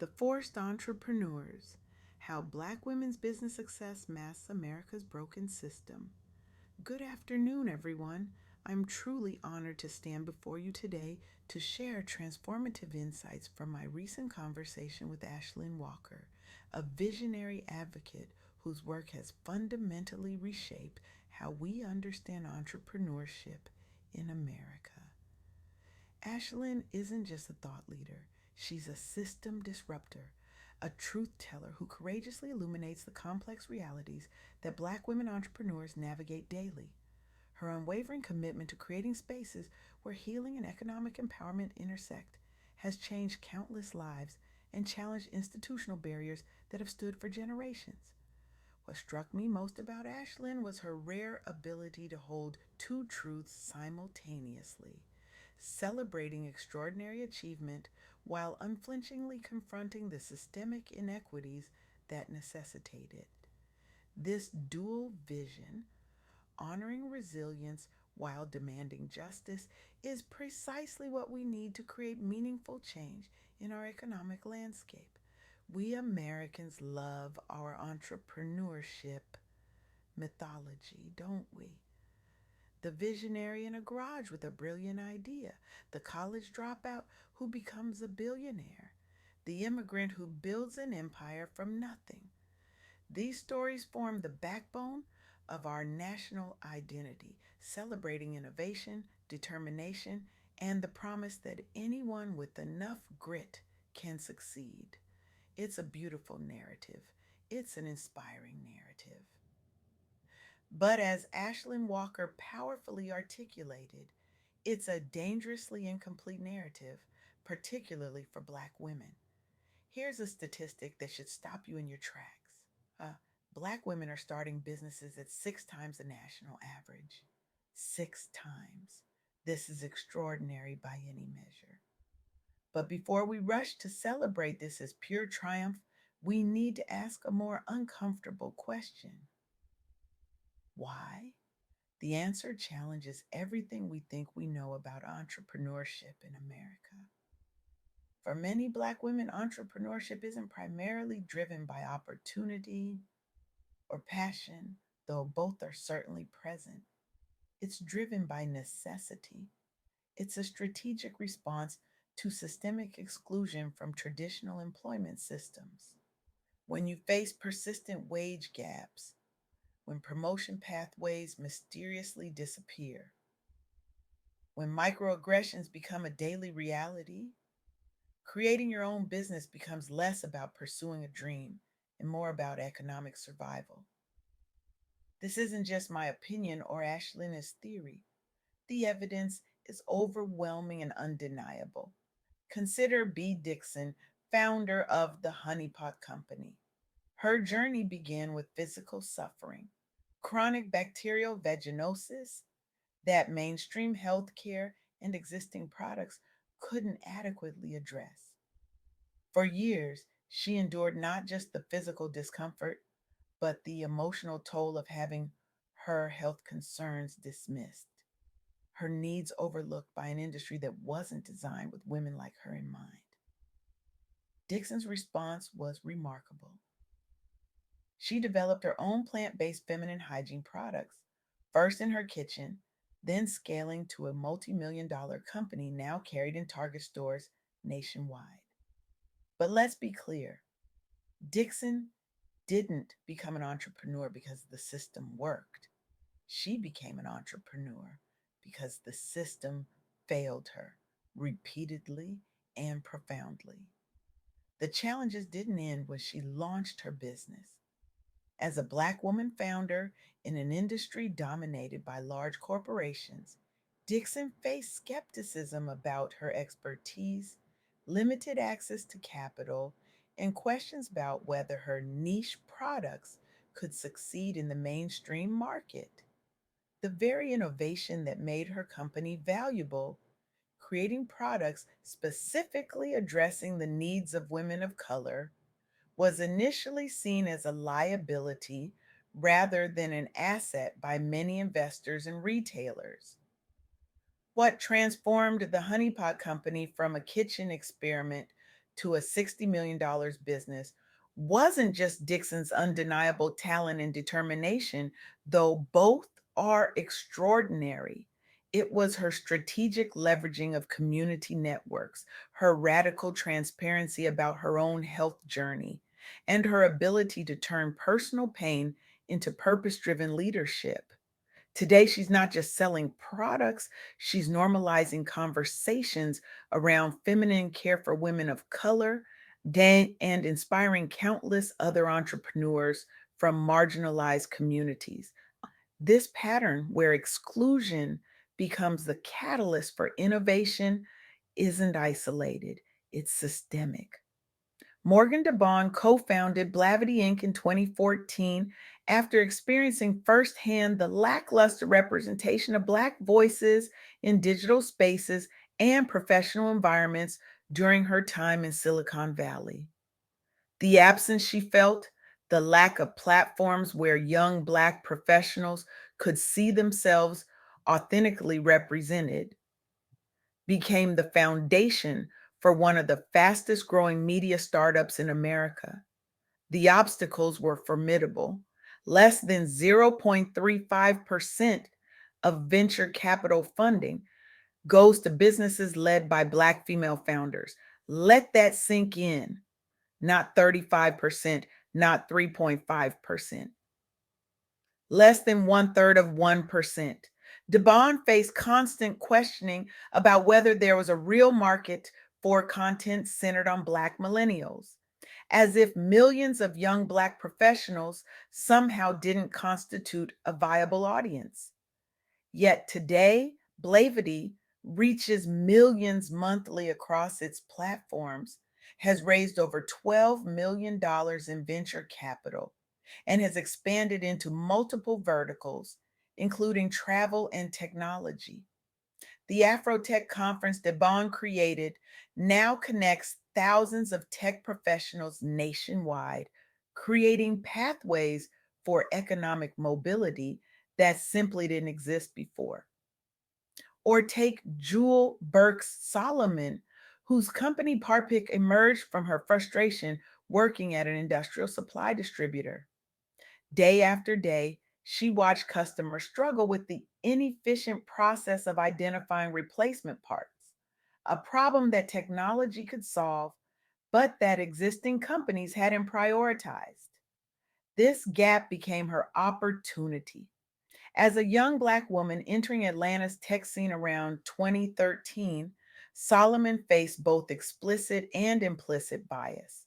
The Forced Entrepreneurs: How Black Women's Business Success Masks America's Broken System. Good afternoon, everyone. I'm truly honored to stand before you today to share transformative insights from my recent conversation with Ashlynne Walker, a visionary advocate whose work has fundamentally reshaped how we understand entrepreneurship in America. Ashlynne isn't just a thought leader, she's a system disruptor, a truth teller who courageously illuminates the complex realities that Black women entrepreneurs navigate daily. Her unwavering commitment to creating spaces where healing and economic empowerment intersect has changed countless lives and challenged institutional barriers that have stood for generations. What struck me most about Ashlynne was her rare ability to hold two truths simultaneously, celebrating extraordinary achievement while unflinchingly confronting the systemic inequities that necessitate it. This dual vision, honoring resilience while demanding justice, is precisely what we need to create meaningful change in our economic landscape. We Americans love our entrepreneurship mythology, don't we? The visionary in a garage with a brilliant idea, the college dropout who becomes a billionaire, the immigrant who builds an empire from nothing. These stories form the backbone of our national identity, celebrating innovation, determination, and the promise that anyone with enough grit can succeed. It's a beautiful narrative. It's an inspiring narrative. But as Ashlynne Walker powerfully articulated, it's a dangerously incomplete narrative, particularly for Black women. Here's a statistic that should stop you in your tracks. Uh, Black women are starting businesses at 6 times the national average. 6 times. This is extraordinary by any measure. But before we rush to celebrate this as pure triumph, we need to ask a more uncomfortable question. Why? The answer challenges everything we think we know about entrepreneurship in America. For many Black women, entrepreneurship isn't primarily driven by opportunity or passion, though both are certainly present. It's driven by necessity. It's a strategic response to systemic exclusion from traditional employment systems. When you face persistent wage gaps, when promotion pathways mysteriously disappear, when microaggressions become a daily reality, creating your own business becomes less about pursuing a dream and more about economic survival. This isn't just my opinion or Ashlynne's theory. The evidence is overwhelming and undeniable. Consider B. Dixon, founder of the Honey Pot Company. Her journey began with physical suffering, chronic bacterial vaginosis that mainstream healthcare and existing products couldn't adequately address. For years, she endured not just the physical discomfort, but the emotional toll of having her health concerns dismissed, her needs overlooked by an industry that wasn't designed with women like her in mind. Dixon's response was remarkable. She developed her own plant based feminine hygiene products, first in her kitchen, then scaling to a multi-million-dollar company now carried in Target stores nationwide. But let's be clear, Dixon didn't become an entrepreneur because the system worked. She became an entrepreneur because the system failed her repeatedly and profoundly. The challenges didn't end when she launched her business. As a Black woman founder in an industry dominated by large corporations, Dixon faced skepticism about her expertise, limited access to capital, and questions about whether her niche products could succeed in the mainstream market. The very innovation that made her company valuable, creating products specifically addressing the needs of women of color, was initially seen as a liability rather than an asset by many investors and retailers. What transformed the Honeypot Company from a kitchen experiment to a $60 million business wasn't just Dixon's undeniable talent and determination, though both are extraordinary. It was her strategic leveraging of community networks, her radical transparency about her own health journey, and her ability to turn personal pain into purpose driven leadership. Today, she's not just selling products, she's normalizing conversations around feminine care for women of color and inspiring countless other entrepreneurs from marginalized communities. This pattern, where exclusion becomes the catalyst for innovation, isn't isolated, it's systemic. Morgan DeBon co founded Blavity Inc. in 2014 after experiencing firsthand the lackluster representation of Black voices in digital spaces and professional environments during her time in Silicon Valley. The absence she felt, the lack of platforms where young Black professionals could see themselves authentically represented, became the foundation for one of the fastest growing media startups in America. The obstacles were formidable. Less than 0.35% of venture capital funding goes to businesses led by Black female founders. Let that sink in. Not 35%, not 3.5%. Less than one third of 1%. DeBon faced constant questioning about whether there was a real market for content centered on Black millennials, as if millions of young Black professionals somehow didn't constitute a viable audience. Yet today, Blavity reaches millions monthly across its platforms, has raised over $12 million in venture capital, and has expanded into multiple verticals, including travel and technology. The Afrotech conference Devon created now connects thousands of tech professionals nationwide, creating pathways for economic mobility that simply didn't exist before. Or take Jewel Burks Solomon, whose company Parpic emerged from her frustration working at an industrial supply distributor. Day after day, she watched customers struggle with the inefficient process of identifying replacement parts, a problem that technology could solve, but that existing companies hadn't prioritized. This gap became her opportunity. As a young Black woman entering Atlanta's tech scene around 2013, Solomon faced both explicit and implicit bias.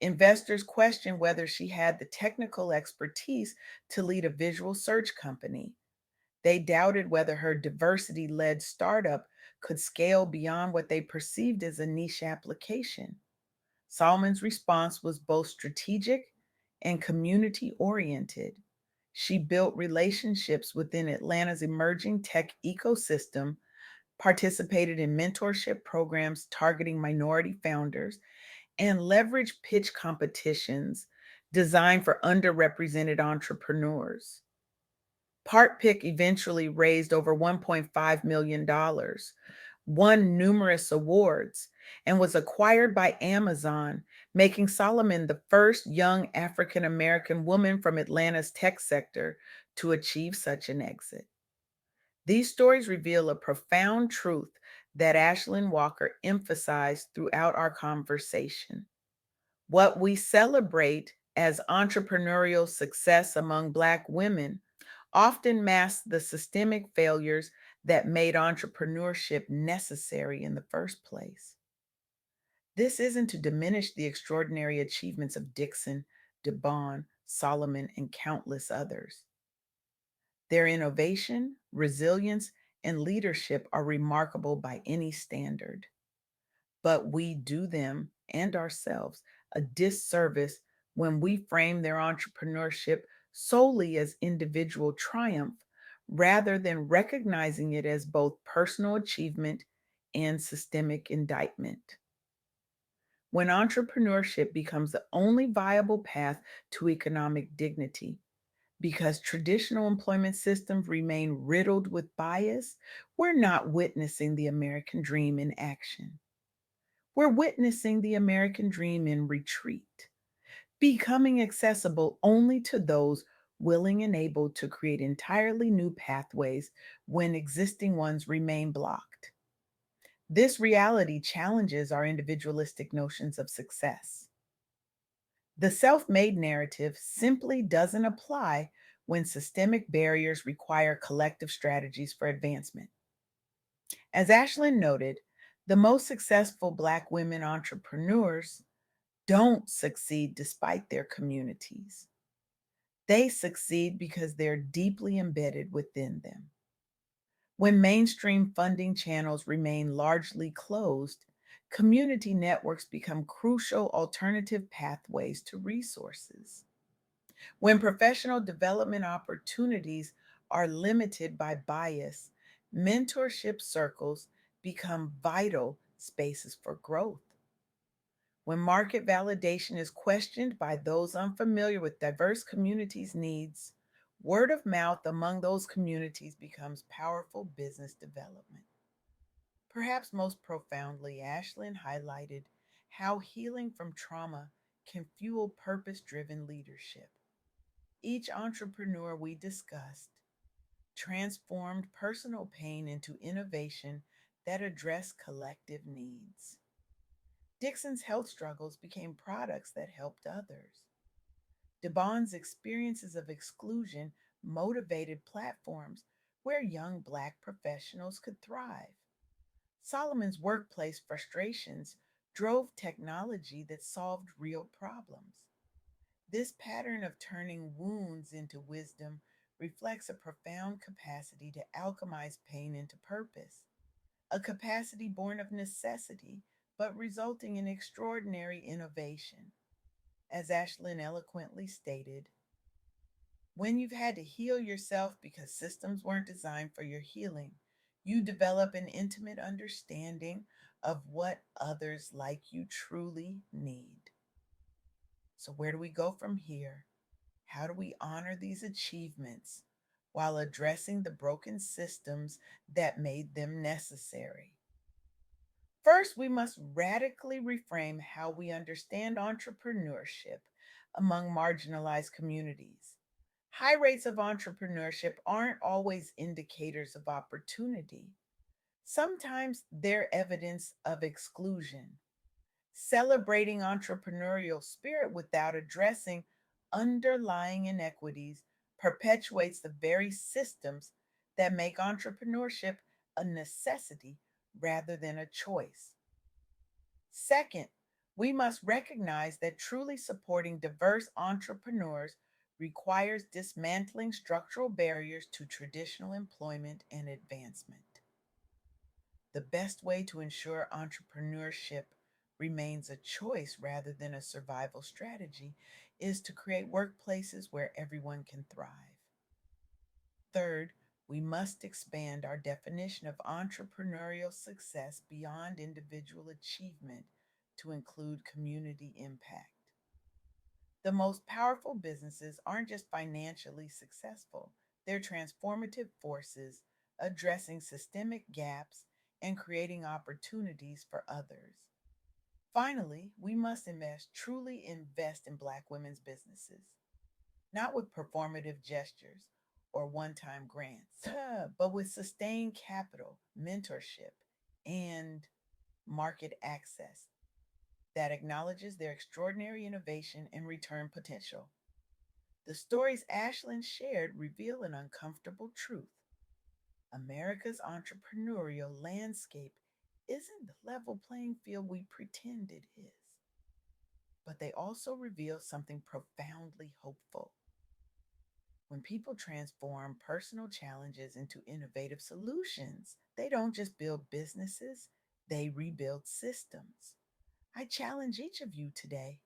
Investors questioned whether she had the technical expertise to lead a visual search company. They doubted whether her diversity led startup could scale beyond what they perceived as a niche application. Solomon's response was both strategic and community oriented. She built relationships within Atlanta's emerging tech ecosystem, participated in mentorship programs targeting minority founders, and leveraged pitch competitions designed for underrepresented entrepreneurs. Partpick eventually raised over $1.5 million, won numerous awards, and was acquired by Amazon, making Solomon the first young African American woman from Atlanta's tech sector to achieve such an exit. These stories reveal a profound truth that Ashlynne Walker emphasized throughout our conversation. What we celebrate as entrepreneurial success among Black women often masks the systemic failures that made entrepreneurship necessary in the first place. This isn't to diminish the extraordinary achievements of Dixon, DeBon, Solomon, and countless others. Their innovation, resilience, and leadership are remarkable by any standard. But we do them and ourselves a disservice when we frame their entrepreneurship solely as individual triumph rather than recognizing it as both personal achievement and systemic indictment. When entrepreneurship becomes the only viable path to economic dignity, because traditional employment systems remain riddled with bias, we're not witnessing the American dream in action. We're witnessing the American dream in retreat, becoming accessible only to those willing and able to create entirely new pathways when existing ones remain blocked. This reality challenges our individualistic notions of success. The self made narrative simply doesn't apply when systemic barriers require collective strategies for advancement. As Ashlynne noted, the most successful Black women entrepreneurs don't succeed despite their communities. They succeed because they're deeply embedded within them. When mainstream funding channels remain largely closed, community networks become crucial alternative pathways to resources. When professional development opportunities are limited by bias, mentorship circles become vital spaces for growth. When market validation is questioned by those unfamiliar with diverse communities' needs, word of mouth among those communities becomes powerful business development. Perhaps most profoundly, Ashlynne highlighted how healing from trauma can fuel purpose driven leadership. Each entrepreneur we discussed transformed personal pain into innovation that addressed collective needs. Dixon's health struggles became products that helped others. DeBon's experiences of exclusion motivated platforms where young Black professionals could thrive. Solomon's workplace frustrations drove technology that solved real problems. This pattern of turning wounds into wisdom reflects a profound capacity to alchemize pain into purpose, a capacity born of necessity but resulting in extraordinary innovation. As Ashlynne eloquently stated, when you've had to heal yourself because systems weren't designed for your healing, you develop an intimate understanding of what others like you truly need. So, where do we go from here? How do we honor these achievements while addressing the broken systems that made them necessary? First, we must radically reframe how we understand entrepreneurship among marginalized communities. High rates of entrepreneurship aren't always indicators of opportunity. Sometimes they're evidence of exclusion. Celebrating entrepreneurial spirit without addressing underlying inequities perpetuates the very systems that make entrepreneurship a necessity rather than a choice. Second, we must recognize that truly supporting diverse entrepreneurs requires dismantling structural barriers to traditional employment and advancement. The best way to ensure entrepreneurship remains a choice rather than a survival strategy is to create workplaces where everyone can thrive. Third, we must expand our definition of entrepreneurial success beyond individual achievement to include community impact. The most powerful businesses aren't just financially successful, they're transformative forces addressing systemic gaps and creating opportunities for others. Finally, we must truly invest in Black women's businesses, not with performative gestures or one time grants, but with sustained capital, mentorship, and market access that acknowledges their extraordinary innovation and return potential. The stories Ashlynne shared reveal an uncomfortable truth. America's entrepreneurial landscape isn't the level playing field we pretend it is, but they also reveal something profoundly hopeful. When people transform personal challenges into innovative solutions, they don't just build businesses, they rebuild systems. I challenge each of you today.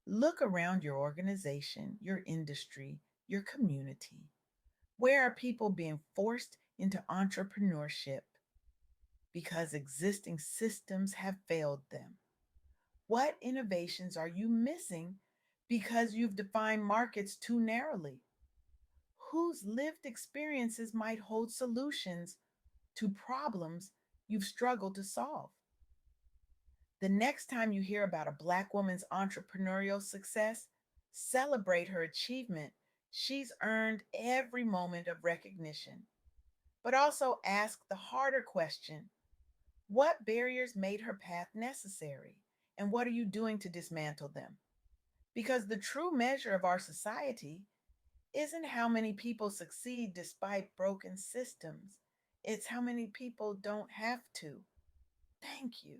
Look around your organization, your industry, your community. Where are people being forced into entrepreneurship because existing systems have failed them? What innovations are you missing because you've defined markets too narrowly? Whose lived experiences might hold solutions to problems you've struggled to solve? The next time you hear about a Black woman's entrepreneurial success, celebrate her achievement. She's earned every moment of recognition. But also ask the harder question: what barriers made her path necessary? And what are you doing to dismantle them? Because the true measure of our society isn't how many people succeed despite broken systems, it's how many people don't have to. Thank you.